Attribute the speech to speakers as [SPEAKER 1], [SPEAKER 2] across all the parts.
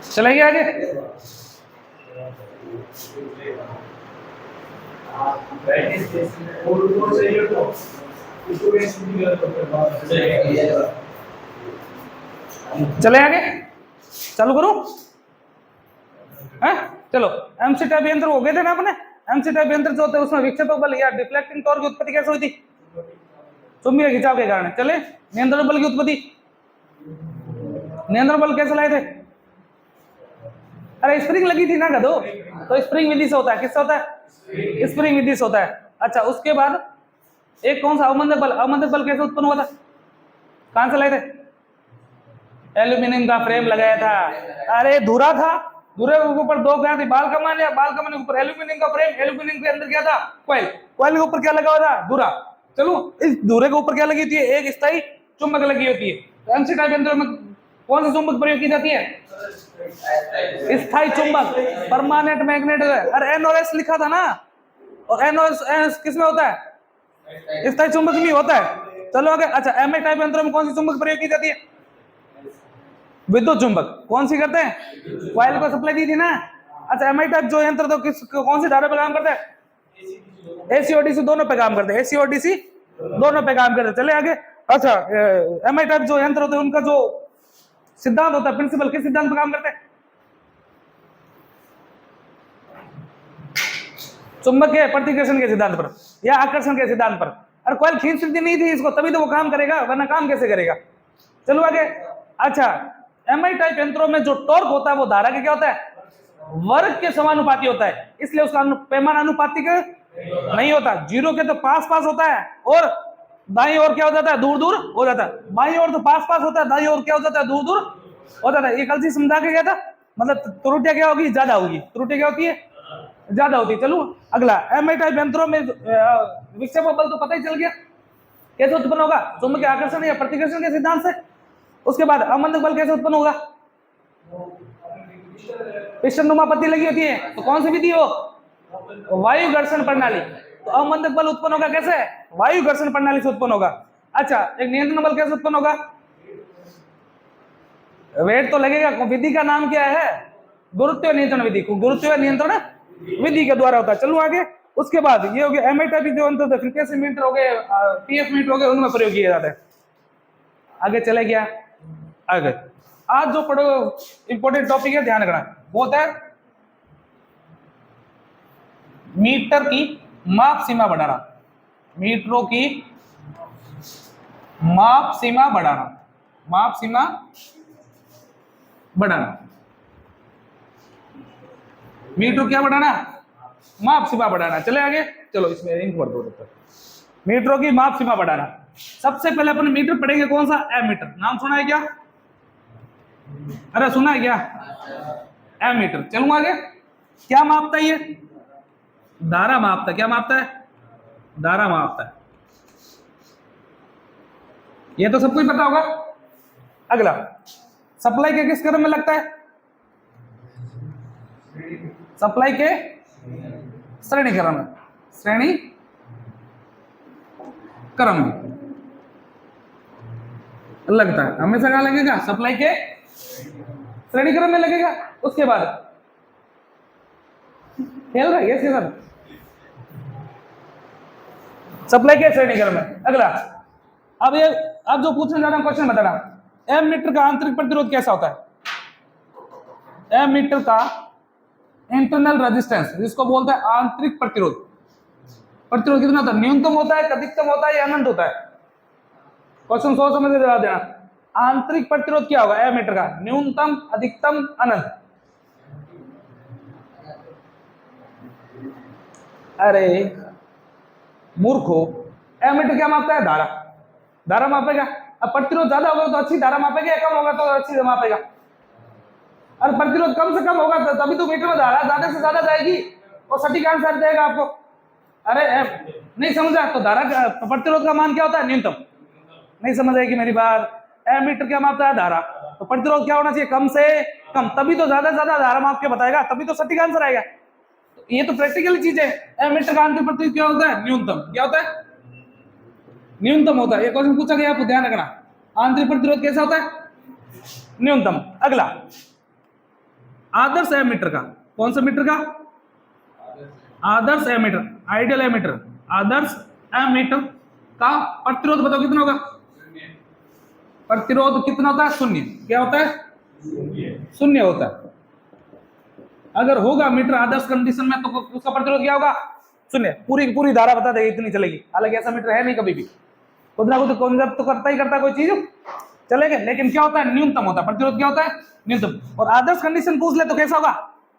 [SPEAKER 1] चलेंगे आगे। चले आगे, चालू करूं? है चलो, एमसी टाइप यंत्र हो गए थे ना अपने। एमसी टाइप यंत्र जो होते हैं उसमें विक्षेपक बल या डिफ्लेक्टिंग टॉर्क की उत्पत्ति कैसे हुई थी? चुंबकीय खिंचाव के कारण। चले, नियंत्रण बल की उत्पत्ति। नियंत्रण बल कैसे लाए थे? अरे स्प्रिंग लगी थी ना गधो, तो स्प्रिंग विधि से होता है। किससे होता है? स्प्रिंग विधि से होता है। अच्छा, उसके बाद एक कौन सा अवमंदक बल। अवमंदक बल कैसे उत्पन्न हुआ था? कहां से लाए थे? एल्यूमिनियम का फ्रेम लगाया था। अरे धुरा था, धुरे के ऊपर दो क्या थी? बाल कमान या बाल कमान के ऊपर एल्यूमिनियम का फ्रेम, एल्यूमिनियम के अंदर क्या था? कॉइल, कॉइल के ऊपर क्या लगा हुआ था? धुरा। चलो, इस धुरे के ऊपर क्या लगी थी? एक स्थायी चुंबक लगी होती है। तो एमसी टाइप यंत्र में कौन सा चुंबक प्रयोग की जाती है? स्थायी चुंबक, परमानेंट मैग्नेट। अरे एनओएस लिखा था ना, और एनओएस किसमें होता है? स्थायी चुंबक में होता है। चलो आगे। अच्छा, एमआई टाइप यंत्र में कौन सी चुंबक प्रयोग की जाती है? विद्युत चुंबक। कौन सी करते हैं? कॉइल को सप्लाई दी थी ना। अच्छा, एमआई टाइप जो यंत्र तो किस कौन सी धारा पे काम करते हैं? एसी और डीसी दोनों पे काम करते हैं। एसी और डीसी दोनों पे काम करते हैं। चले आगे। अच्छा, एमआई टाइप जो यंत्र होते हैं उनका जो सिद्धांत होता है, प्रिंसिपल, किस सिद्धांत पर काम करते हैं? चुंबकीय प्रतिकर्षण के सिद्धांत पर या आकर्षण के सिद्धांत पर। अरे कॉइल खींचती नहीं थी इसको, तभी तो वो काम करेगा, वरना काम कैसे करेगा? चलो आगे। अच्छा, एमआई टाइप यंत्रों में जो टॉर्क होता है वो धारा के क्या होता है? वर्ग के समानुपाती होता है, इसलिए उसका पैमाना अनुपातिक नहीं होता। जीरो के तो पास पास होता है, और दाईं ओर क्या हो जाता है? दूर दूर हो जाता है। बाईं ओर तो पास पास होता है, दाईं ओर क्या हो जाता है? दूर दूर हो जाता है। ये कल से समझा के गया था। मतलब त्रुटियां क्या होगी? ज्यादा होगी। त्रुटि क्या होती है? ज्यादा होती है। चलो अगला, एमआई टाइप यंत्रों में विक्षेपक बल तो पता ही चल गया कैसे उत्पन्न होगा? चुंबकीय आकर्षण या प्रतिकर्षण के सिद्धांत से। उसके बाद अवमंदक बल कैसे उत्पन्न होगा? पिस्टन नुमा पत्ती लगी होती है, तो कौन सी विधि हो? वायु घर्षण प्रणाली। तो अवमंदक बल उत्पन्न होगा कैसे? वायु घर्षण प्रणाली से उत्पन्न होगा। अच्छा, एक नियंत्रण बल कैसे उत्पन्न होगा? वेट तो लगेगा। विधि का नाम क्या है? गुरुत्वीय नियंत्रण विधि। गुरुत्वीय नियंत्रण विधि के द्वारा होता है। चलो आगे। उसके बाद ये हो गया एमआई टाइप जो अंतर फ्रीक्वेंसी मीटर हो गए, पीएफ मीटर हो गए, उनमें प्रयोग किया जाता है। आगे चले गया। आगे आज जो पढ़ो इंपॉर्टेंट टॉपिक है, ध्यान रखना, वो होता है मीटर की माप सीमा बढ़ाना। मीटरों की माप सीमा बढ़ाना। माप सीमा बढ़ाना। मीटर क्या बढ़ाना? माप सीमा बढ़ाना। चले आगे। चलो इसमें इंक भर दो। मीटरों की माप सीमा बढ़ाना। सबसे पहले अपन मीटर पढ़ेंगे कौन सा? एमीटर। नाम सुना है क्या? अरे सुना है क्या? एमीटर। चलूंगा आगे। क्या मापता है ये? धारा मापता है। क्या मापता है? धारा मापता है। ये तो सबको ही पता होगा। अगला, सप्लाई के किस क्रम में लगता है? सप्लाई के श्रेणी क्रम में। श्रेणी क्रम में लगता है। हमेशा कहां लगेगा? सप्लाई के श्रेणी क्रम में लगेगा। उसके बाद खेल रहा है ये सर, सप्लाई के श्रेणी क्रम में। अगला, अब ये अब जो पूछने जा रहा हूं क्वेश्चन बताना, एम मीटर का आंतरिक प्रतिरोध कैसा होता है? एम मीटर का इंटरनल रेजिस्टेंस, जिसको बोलते हैं आंतरिक प्रतिरोध। प्रतिरोध कितना होता है? न्यूनतम होता है, अधिकतम होता है या अनंत होता है? क्वेश्चन सोच समझ के जवाब देना। आंतरिक प्रतिरोध क्या होगा एम मीटर का? न्यूनतम, अधिकतम, अनंत? अरे मूर्खो, एम मीटर क्या मापता है? धारा। धारा मापेगा। अब प्रतिरोध ज्यादा होगा तो अच्छी धारा मापेगा, कम होगा तो अच्छी मापेगा। और प्रतिरोध कम से कम होगा तो तभी तो मीटर में धारा ज्यादा से ज्यादा जाएगी और सटीक आंसर देगा आपको। अरे नहीं समझा तो धारा का प्रतिरोध का मान क्या होता है? न्यूनतम। नहीं समझ आएगी मेरी बात। एम मीटर क्या मापता है? धारा। तो प्रतिरोध क्या होना चाहिए? कम से कम, तभी तो ज्यादा से ज्यादा धारा माप के बताएगा, तभी तो सटीक आंसर आएगा। तो ये तो प्रैक्टिकल चीज है। एम मीटर का आंतरिक प्रतिरोध क्या होता है? न्यूनतम। क्या होता है? न्यूनतम होता है। ये क्वेश्चन पूछा गया, आपको ध्यान रखना। आंतरिक प्रतिरोध कैसा होता है? न्यूनतम। अगला आदर्श एमीटर का, कौन सा मीटर का? आदर्श एमीटर, आइडियल एमीटर। आदर्श एमीटर का प्रतिरोध बताओ कितना होगा? प्रतिरोध कितना होता है? शून्य। क्या होता है? शून्य होता है। अगर होगा मीटर आदर्श कंडीशन में तो उसका प्रतिरोध क्या होगा? शून्य। पूरी पूरी धारा बता देगी इतनी चलेगी। हालांकि ऐसा मीटर है नहीं कभी भी, खुद ना खुद कॉन्सेप्ट तो करता ही करता कोई चीज चलेगा, लेकिन क्या होता है? न्यूनतम होता है। प्रतिरोध क्या होता है? न्यूनतम। और आदर्श कंडीशन पूछ ले तो कैसा होगा?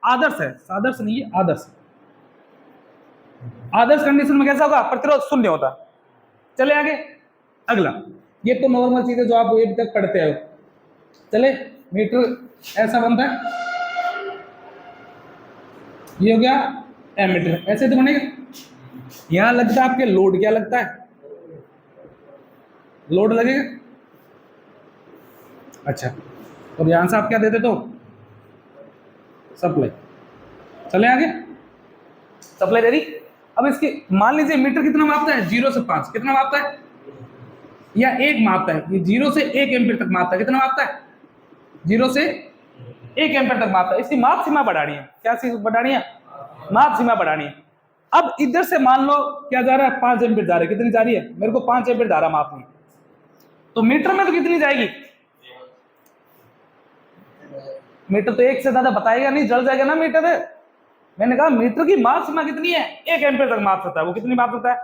[SPEAKER 1] आदर्श है, आदर्श नहीं है, आदर्श। आदर्श कंडीशन में कैसा होगा? प्रतिरोध शून्य होता है। चले आगे। अगला, ये तो नॉर्मल चीज है जो आप अभी तक पढ़ते हो। चले, मीटर ऐसा बनता है, ये हो गया एमीटर, ऐसे तो बनेगा। यहां लगता है आपके लोड, क्या लगता है? लोड लगेगा। अच्छा, और यहां से आप क्या देते? तो सप्लाई। चले आगे, सप्लाई दे दी। अब इसकी मान लीजिए मीटर कितना मापता है? 0 से 5 कितना मापता है? या 1 मापता है। ये 0 से 1 एम्पीयर तक मापता है। कितना मापता है? 0 से 1 एम्पीयर तक मापता है। इसकी माप सीमा बढ़ानी है। क्या चीज बढ़ानी है? माप सीमा बढ़ानी है। अब इधर से मान लो क्या जा रहा है? 5 एम्पीयर जा रही है। कितनी जा रही है? मेरे को 5 एम्पीयर धारा मापनी है, तो मीटर में तो कितनी जाएगी? मीटर तो 1 से ज्यादा बताएगा नहीं, जल जाएगा ना मीटर। मैंने कहा मीटर की माप सीमा कितनी है? 1 एम्पीयर तक माप सकता है। वो कितनी माप सकता है?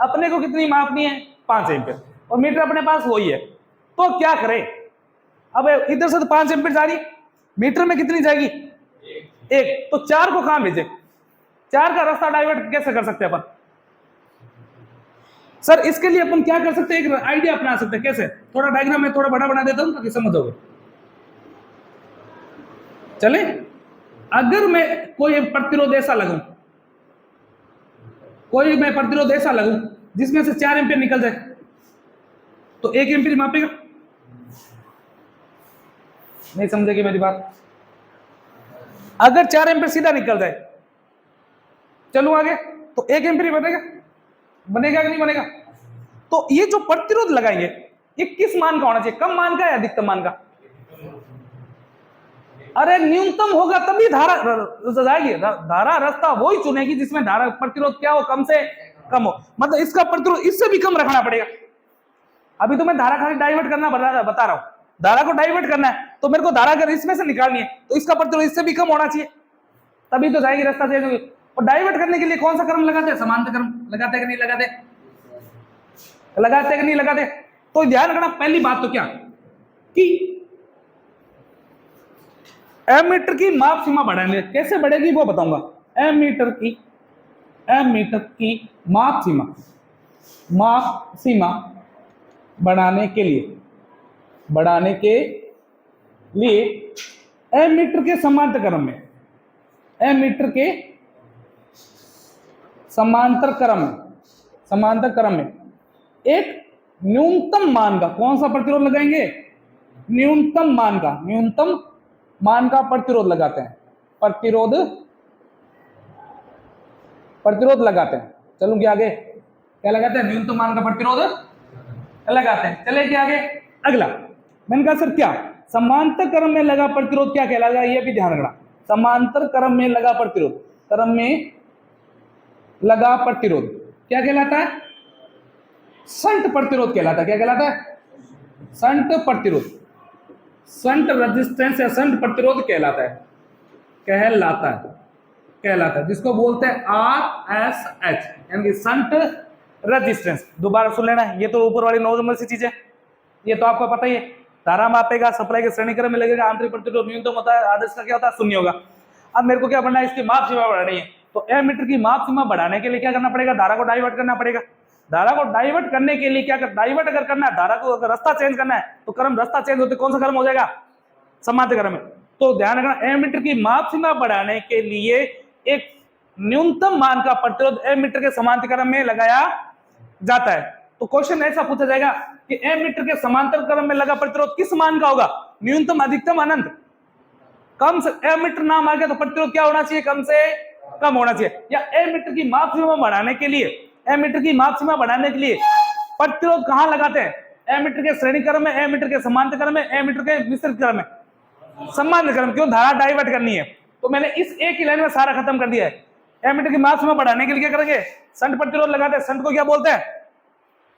[SPEAKER 1] अपने को कितनी मापनी है? 5 एम्पीयर। और मीटर अपने पास वही है, तो क्या करें? अब इधर से तो 5 एम्पीयर जा रही, मीटर में कितनी जाएगी? 1। तो 4 को कहां भेजे? 4 का रास्ता डाइवर्ट कैसे कर सकते हैं अपन? सर इसके लिए अपन क्या कर सकते हैं? एक आइडिया अपना सकते हैं। कैसे? थोड़ा डायग्राम में थोड़ा बड़ा बना देता हूं ताकि समझोगे। चले, अगर मैं कोई प्रतिरोध ऐसा लगूं, कोई मैं प्रतिरोध ऐसा लगूं जिसमें से 4 एम्पीयर निकल जाए, तो 1 एम्पीयर मापेगा? नहीं समझेगी मेरी बात। अगर 4 एम्पीयर सीधा निकल जाए, चलो आगे, तो 1 एम्पीयर बनेगा? बनेगा कि नहीं बनेगा? तो ये जो प्रतिरोध लगाएंगे ये किस मान का होना चाहिए? कम मान का या अधिकतम मान का? अरे न्यूनतम होगा तभी धारा जाएगी। धारा रास्ता वही चुनेगी जिसमें धारा प्रतिरोध क्या हो? कम से कम हो। मतलब इसका प्रतिरोध इससे भी कम रखना पड़ेगा। अभी तो मैं धारा खाली डाइवर्ट करना बता रहा हूं। धारा को डाइवर्ट करना है तो मेरे को धारा अगर इसमें से निकालनी है तो इसका प्रतिरोध इससे भी कम होना चाहिए, तभी तो जाएगी, रास्ता चेंज होगी। और डाइवर्ट करने के लिए कौन सा क्रम लगाते हैं? समांतर क्रम लगाते हैं कि नहीं लगाते? लगाते हैं कि नहीं लगाते? तो ध्यान रखना पहली बात तो क्या कि एमीटर की माप सीमा बढ़ाने कैसे बढ़ेगी वो बताऊंगा। एमीटर की माप सीमा बढ़ाने के लिए एमीटर के समांतर क्रम में एक न्यूनतम मान का कौन सा प्रतिरोध लगाएंगे? न्यूनतम मान का प्रतिरोध लगाते हैं। प्रतिरोध लगाते हैं। चलूंगी आगे, क्या लगाते हैं? न्यूनतम मान का प्रतिरोध लगाते हैं। चले क्या आगे? अगला, मैंने कहा सर क्या समांतर क्रम में लगा प्रतिरोध क्या कहलाएगा? ये भी ध्यान रखना। समांतर क्रम में लगा प्रतिरोध क्या कहलाता है? शंट प्रतिरोध कहलाता है। क्या कहलाता है? शंट प्रतिरोध, शंट रेजिस्टेंस या शंट प्रतिरोध कहलाता है, जिसको बोलते हैं RSH, यानी शंट रेजिस्टेंस। दोबारा सुन लेना, ये तो ऊपर वाली नॉर्मल सी चीज है, ये तो आपको पता ही है। धारा मापेगा, सप्लाई के श्रेणी क्रम में लगेगा, आंतरिक प्रतिरोध न्यूनतम होता है, आदर्श का क्या होता है? शून्य होगा। अब मेरे को क्या बनना है? इसकी माप सीमा बढ़ानी है। तो एमीटर की माप सीमा बढ़ाने के लिए क्या करना पड़ेगा? धारा को डाइवर्ट करना पड़ेगा। धारा को डाइवर्ट करने के लिए क्या कर, डाइवर्ट अगर करना है, धारा को अगर रास्ता चेंज करना है तो क्रम रास्ता चेंज होते कौन सा क्रम हो जाएगा? समांतर क्रम में। तो ध्यान रखना, एमीटर की माप सीमा बढ़ाने के लिए एक न्यूनतम मान का प्रतिरोध एमीटर के समांतर क्रम में लगाया जाता है। तो क्वेश्चन ऐसा पूछा जाएगा कि एमीटर के समांतर क्रम में लगा प्रतिरोध किस मान का होगा? न्यूनतम, अधिकतम, अनंत? कम से एमीटर नाम आ गया तो प्रतिरोध क्या होना चाहिए? कम से कम होना चाहिए। या एमीटर की माप सीमा बढ़ाने के लिए प्रतिरोध कहां लगाते हैं? एमीटर के श्रेणी क्रम में, एमीटर के समांतर क्रम में, एमीटर के मिश्रित क्रम में, समांतर क्रम। क्यों? धारा डाइवर्ट करनी है। तो मैंने इस एक ही लाइन में सारा खत्म कर दिया है। एमीटर की माप में बढ़ाने के लिए क्या करेंगे? शंट प्रतिरोध लगाते हैं। शंट को क्या बोलते हैं?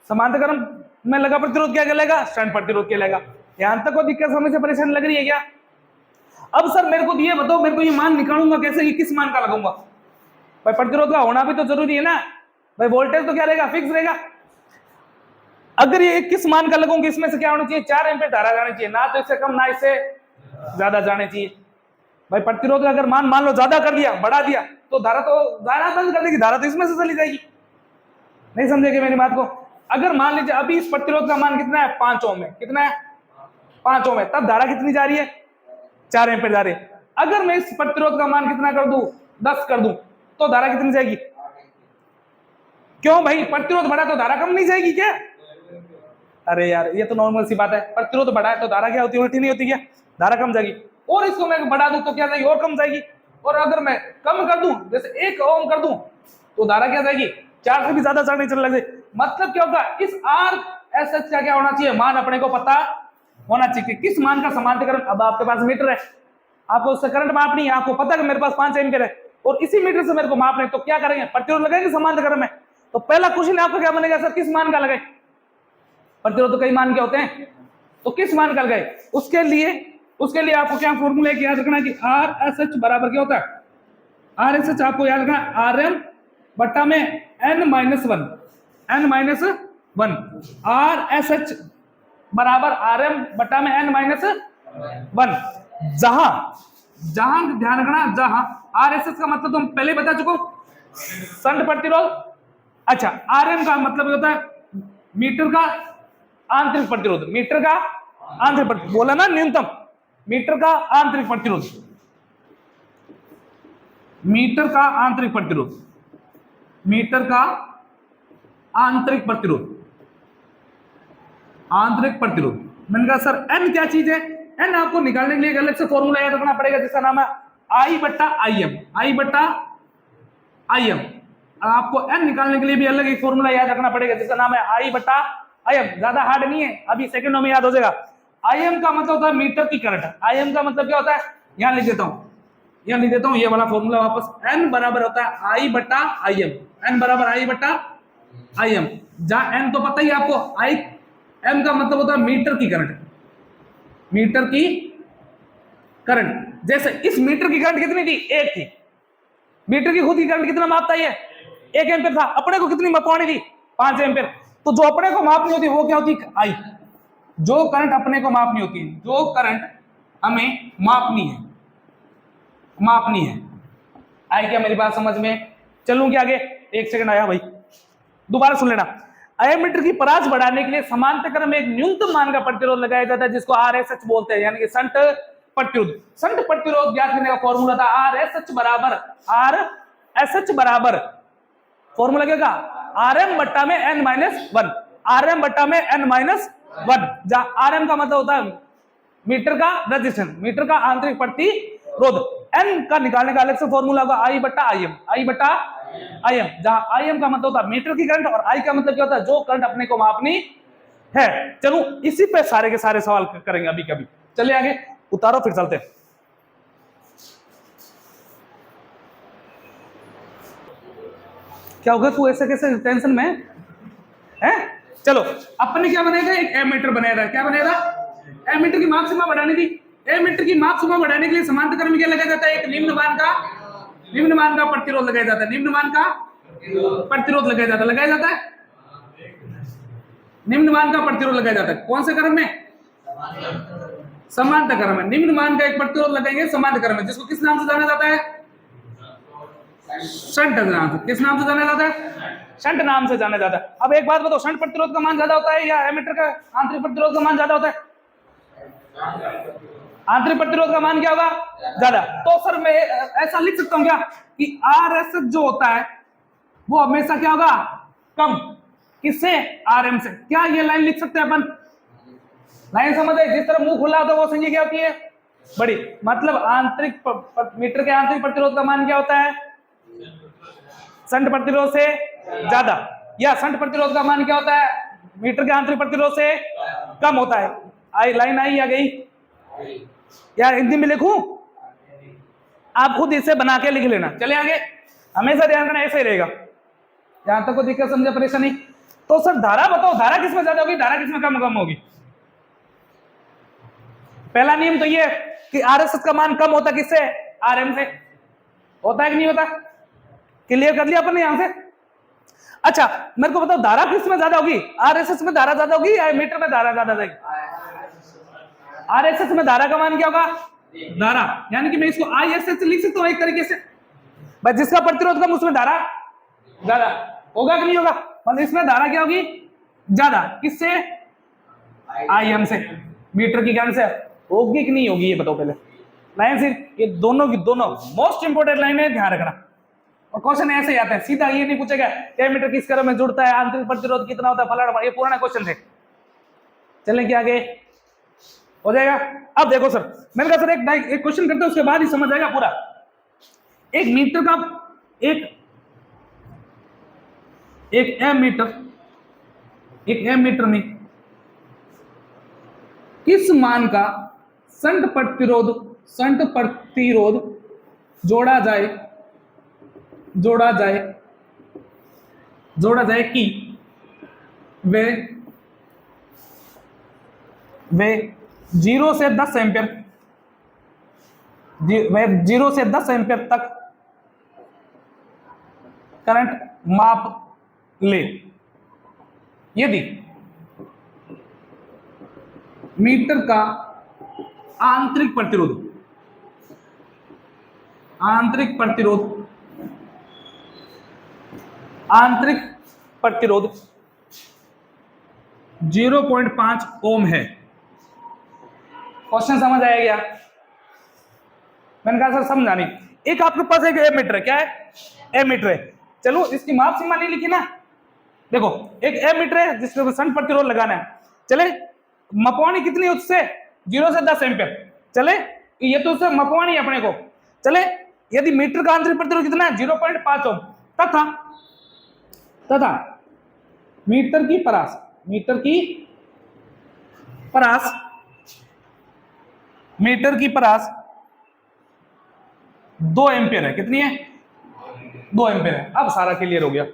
[SPEAKER 1] समांतर क्रम में लगा प्रतिरोध क्या कहलाएगा? शंट प्रतिरोध कहलाएगा। यहां तक को दिक्कत समझ से परेशानी लग रही है क्या? अब सर मेरे को ये बताओ, मेरे को ये मान निकालूंगा कैसे, कि किस मान का लगाऊंगा? भाई प्रतिरोध का होना भी तो जरूरी है ना भाई। वोल्टेज तो क्या रहेगा? फिक्स रहेगा। अगर ये किस मान का लगाऊंगा, इसमें से क्या होना चाहिए? 4 एम्पीयर धारा जानी चाहिए, ना तो इससे कम ना इससे ज्यादा जाने चाहिए। भाई प्रतिरोध का अगर मान लो ज्यादा कर दिया, बढ़ा दिया, तो धारा बंद कर देगी, धारा तो इसमें से चली जाएगी। नहीं समझेगी मेरी बात को? अगर मान लीजिए अभी इस प्रतिरोध का मान कितना है? 5 ओम है। कितना है? 5 ओम है। तब धारा कितनी जा रही है? 4 एम्पीयर जा रही है। अगर मैं इस प्रतिरोध का मान कितना कर दूं? 10 कर दूं, तो धारा कितनी जाएगी? क्यों भाई? प्रतिरोध बढ़ा तो धारा कम नहीं जाएगी क्या? अरे यार ये तो नॉर्मल सी बात है। प्रतिरोध बढ़ा है तो धारा क्या होती है? उल्टी नहीं होती क्या? धारा कम जाएगी। और इसको मैं बढ़ा दूं तो क्या जाएगी? और कम जाएगी। और अगर मैं कम कर दूं, जैसे 1 ओम कर दूं, तो धारा क्या जाएगी? 4 से भी ज्यादा चढ़ने चलने लगे। मतलब क्या होगा? इस आर एस एच का क्या होना चाहिए? मान अपने को पता होना चाहिए। किस मान का समांतर क्रम? अब आपके पास मीटर है, आपको उससे करंट मापनी है, आपको पता है कि मेरे पास 5 एम्पीयर है और इसी मीटर से मेरे को मापना है, तो क्या करेंगे? प्रतिरोध लगाएंगे समांतर क्रम में। तो पहला क्वेश्चन आपका क्या बनेगा? सर किस मान का लगाए? प्रतिरोध तो कई मान के होते हैं, तो किस मान का लगाए? उसके लिए आपको क्या फॉर्मूला याद रखना है कि आर एस एच बराबर क्या होता है? आर एस एच आपको याद रखना है आर एम बट्टा में N minus one. R S H बराबर आर एम बट्टा में एन माइनस वन। जहां ध्यान रखना, जहां आर एस एच का मतलब तुम पहले बता चुको, शंट प्रतिरोध। अच्छा, आर एम का मतलब होता है मीटर का आंतरिक प्रतिरोध। मीटर का आंतरिक प्रतिरोध बोला ना, न्यूनतम मीटर का आंतरिक प्रतिरोध। मीटर का आंतरिक प्रतिरोध, मीटर का आंतरिक प्रतिरोध, आंतरिक प्रतिरोध। मैंने कहा सर एन क्या चीज है? एन आपको निकालने के लिए एक अलग से फॉर्मूला याद रखना पड़ेगा, जिसका नाम है आई बट्टा आई एम। आई बट्टा आई एम। आपको एन निकालने के लिए भी अलग एक फॉर्मूला याद रखना पड़ेगा, जिसका नाम है आई बट्टा आई एम। ज्यादा हार्ड नहीं है, अभी सेकंडों में याद हो जाएगा। आई एम का मतलब होता है मीटर की करंट। आई एम का मतलब क्या होता है? यहां लिख देता हूं, ये वाला फॉर्मूला वापस। एन बराबर होता है आई बट्टा आई एम। एन बराबर आई बट्टा आई एम। जहां एन तो पता ही आपको, आई एम का मतलब होता है मीटर की करंट। मीटर की करंट। जैसे इस मीटर की करंट कितनी थी? 1 थी। मीटर की खुद की करंट कितना मापता है? 1 एम्पीयर था। अपने को कितनी मापनी थी? 5 एम्पीयर। तो जो अपने को मापनी होती है वो क्या होती है? आई। जो करंट अपने को मापनी होती है, जो करंट हमें मापनी है। आई क्या मेरी बात समझ में? चलूं क्या आगे? 1 सेकंड आया भाई, दोबारा सुन लेना। एमीटर की परास बढ़ाने के लिए समांतर क्रम में एक न्यूनतम मान का प्रतिरोध लगाया जाता है, जिसको आरएसएच बोलते हैं, यानी कि शंट प्रतिरोध। शंट प्रतिरोध ज्ञात करने का फॉर्मूला था आरएसएच बराबर फॉर्मूला क्या था? आरएम बट्टा में एन माइनस वन। आरएम बट्टा में एन माइनस वन, जहां आरएम का मतलब होता है मीटर का रेजिस्टेंस, मीटर का आंतरिक प्रतिरोध। एन का निकालने का अलग से फॉर्मूला होगा आई बट्टा आई एम। आई बट्टा आई एम, जहां आई एम का मतलब होता है मीटर की करंट और आई का मतलब क्या होता है? जो करंट अपने को मापनी है। चलो इसी पे सारे के सारे सवाल करेंगे अभी कभी। चलिए आगे उतारो, फिर चलते हैं। क्या होगा? तू ऐसे कैसे टेंशन में है? चलो अपने क्या बनाएगा? एक एमीटर बनाएगा। क्या बनाएगा? एमीटर की माप सीमा बढ़ानी थी। एमीटर की माप सीमा बढ़ाने के लिए समांतर क्रम में क्या लगाया जाता है? एक निम्न मान का प्रतिरोध लगाया जाता है। निम्न मान का प्रतिरोध लगाया जाता है। निम्न मान का प्रतिरोध लगाया जाता है। कौन से क्रम में? समांतर क्रम में। निम्न मान का एक प्रतिरोध लगाएंगे समांतर क्रम में, जिसको किस नाम से जाना जाता है? शंट नाम से। किस नाम से जाना जाता है? शंट नाम से जाना जाता है। अब एक बात बताओ, शंट प्रतिरोध का मान ज्यादा होता है या एमीटर का आंतरिक प्रतिरोध का मान ज्यादा होता है? आंतरिक प्रतिरोध का मान क्या होगा? ज्यादा। तो सर मैं ऐसा लिख सकता हूं क्या कि आरएसएच जो होता है वो हमेशा क्या होगा? कम। किससे? आरएम से। क्या ये लाइन लिख सकते हैं अपन? लाइन समझ है? जिस तरह मुंह खुला होता है वो संख्या क्या होती है? बड़ी। मतलब आंतरिक मीटर के आंतरिक प्रतिरोध का मान क्या होता है? शंट प्रतिरोध से ज्यादा। या शंट प्रतिरोध का मान क्या होता है? मीटर के आंतरिक प्रतिरोध से कम होता है। आई लाइन आई या गई? यार हिंदी में लिखूं? आप खुद इसे बना के लिख लेना। चले आगे, हमेशा ध्यान रखना ऐसे ही रहेगा। यहां तक को दिक्कत समझे, परेशानी? तो सर धारा बताओ, धारा किसमें ज्यादा होगी, धारा किसमें कम होगी? पहला नियम तो ये कि आरएसएस का मान कम होता किससे? आरएम से। होता है कि नहीं होता? क्लियर कर लिया अपन ने यहां से? अच्छा मेरे को बताओ धारा किसमें ज्यादा होगी? आरएसएस में धारा ज्यादा होगी या मीटर में धारा ज्यादा जाएगी? आरएसएस में धारा का मान क्या होगा? धारा, यानी कि मैं इसको आईएसएस लिख सकता हूं एक तरीके से। बस जिसका प्रतिरोध कम उसमें धारा ज्यादा होगा कि नहीं होगा? मतलब इसमें धारा क्या होगी? ज्यादा। किससे? आईएम से। मीटर की ज्ञान से होगी कि नहीं होगी ये बताओ पहले। लाइन सिर्फ ये दोनों की दोनों मोस्ट इंपोर्टेंट लाइन है, ध्यान रखना। और क्वेश्चन ऐसे ही आता है, सीधा ये नहीं पूछेगा क्या मीटर किस क्रम में जुड़ता है, आंतरिक प्रतिरोध कितना होता है, फलाना, ये पुराना क्वेश्चन थे। चलें क्या आगे हो जाएगा? अब देखो सर, मैंने कहा सर एक क्वेश्चन करते हैं उसके बाद ही समझ जाएगा पूरा। एक मीटर का एक एम मीटर में किस मान का संट प्रतिरोध जोड़ा जाए कि वे 0 से 10 एम्पियर तक करंट माप ले। यदि मीटर का आंतरिक प्रतिरोध 0.5 ओम है। क्वेश्चन समझ आया क्या? मैंने कहा सर समझा नहीं। एक आपके पास एक एम मीटर है, क्या है? एम मीटर है। चलो इसकी माप सीमा नहीं लिखी ना। देखो एक एम मीटर है जिसमें संट प्रतिरोध लगाना है। चले मपवानी कितनी है उससे? 0 से 10 एम्पियर। चले ये तो उससे मपवानी है अपने को। चले यदि मीटर का आंतरिक प्रतिरोध कितना है? 0.5 ओम तथा मीटर की परास 2 एम्पियर है। कितनी है? 2 एम्पियर है। अब सारा क्लियर हो गया।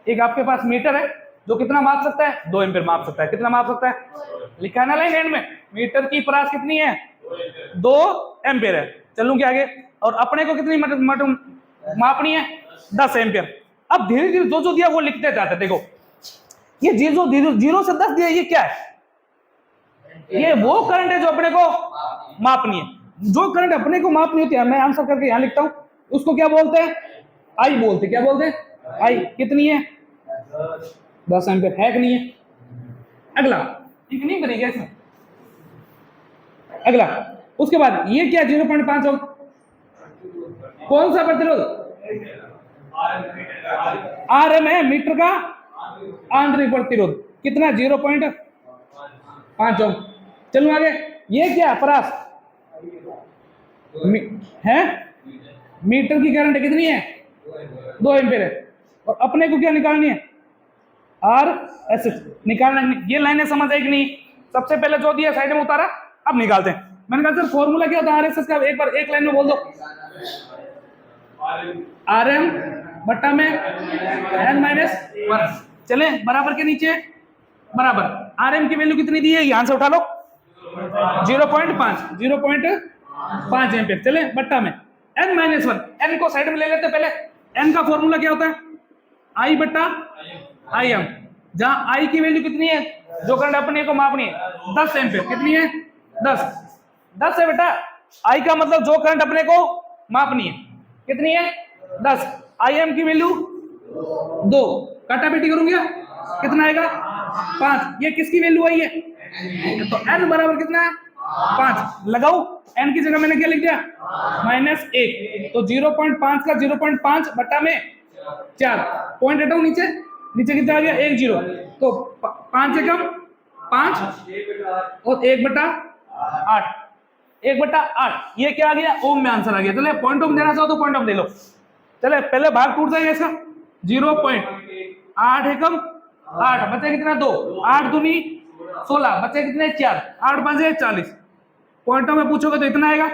[SPEAKER 1] एक आपके पास मीटर है जो कितना माप सकता है? 2 एम्पियर माप सकता है। कितना माप सकता है? लिखा है ना लाइन एंड में, मीटर की परास कितनी है? 2 एम्पियर है। चलूं क्या आगे? और अपने को कितनी मापनी है? 10 एम्पियर। अब धीरे धीरे जो दिया वो लिखते जाते। देखो ये 0 से 10 दिया, ये क्या है? ये वो करंट है जो अपने को मापनी है। जो करंट अपने को मापनी होती है, मैं आंसर करके यहां लिखता हूं, उसको क्या बोलते हैं? आई बोलते। क्या बोलते हैं? आई। कितनी है? 10 एम्पियर है कि नहीं है? अगला ठीक नहीं करेगा इसमें। अगला उसके बाद ये क्या? 0.5 ओम। कौन सा प्रतिरोध? आरएम है, मीटर का आंतरिक प्रतिरोध कितना? 0.5 ओम। चलो आगे, ये क्या? परास है। मीटर की करंट कितनी है? 2 एम्पियर है। और अपने को क्या निकालनी है? आर एस एस निकालना। ये लाइनें समझ आई कि नहीं? सबसे पहले जो दिया साइड में उतारा, अब निकालते हैं। मैंने कहा सर फॉर्मूला क्या होता है आरएसएस का? एक बार एक लाइन में बोल दो। आरएम बट्टा में n-1। चले बराबर के नीचे बराबर। आरएम की वैल्यू कितनी दी है? यहां से उठा लो 0.5 एम्पियर। चले बट्टा में n-1। n को साइड में ले लेते पहले। n का फॉर्मूला क्या होता है? आई बट्टा आई एम। जहां आई की वैल्यू कितनी है जो करंट अपने को मापनी है? 10 एम्पियर। कितनी है? 10 है बेटा। आई का मतलब जो करंट अपने को मापनी है कितनी है? 10। आई एम की वैल्यू 2। काटा बेटी करूंगा कितना आएगा? 5। ये किसकी वैल्यू आई है? तो n बराबर कितना है? 5 लगाओ। n की जगह मैंने क्या लिख दिया? -1। तो 0.5 का 0.5 बट्टा में 4। पॉइंट हटाओ नीचे कितना आ गया? 1 0। तो 5 से कम 5 और 1/8। 1/8 ये क्या आ गया? ओम में आंसर आ गया। चले पॉइंट ओम देना चाहो तो पॉइंट ओम दे लो। चले पहले भाग टूट जाएगा इसका। 0.8 एकम 8 बचे कितना 2, 8 दूनी 16, बचे कितने 4, 8 5 40। पॉइंटों में पूछोगे तो इतना आएगा,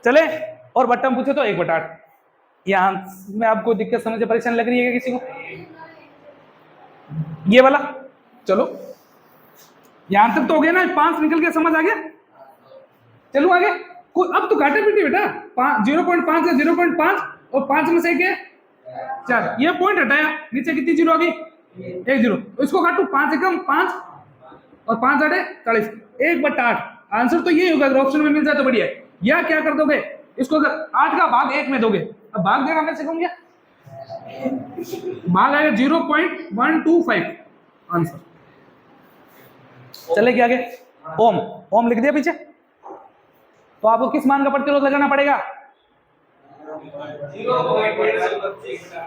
[SPEAKER 1] चले। और बट्टा में पूछे तो 1/8। यहाँ में आपको दिक्कत समझ परेशानी लग रही है क्या किसी को? ये वाला चलो यहां तक तो हो गया ना, 5 निकल के समझ आ गया। चलो आगे, अब तो काटे पीटे बेटा, 0.5 है 0.5 और 5 में से क्या 4, ये पॉइंट हटाया, नीचे कितनी जीरो आ गई 1 जीरो, इसको काटू 5 एकम 5 और 5 8 40, 1/8। आंसर तो ये होगा, अगर ऑप्शन में मिल जाए तो बढ़िया है। या क्या कर दोगे इसको, अगर 8 का भाग 1 में दोगे, अब भाग देगा मैं सिखाऊंगा, भाग आएगा 0.125 आंसर। चले क्या आगे, ओम, ओम लिख दिया पीछे। तो आपको किस मान का प्रतिरोध लगाना पड़ेगा?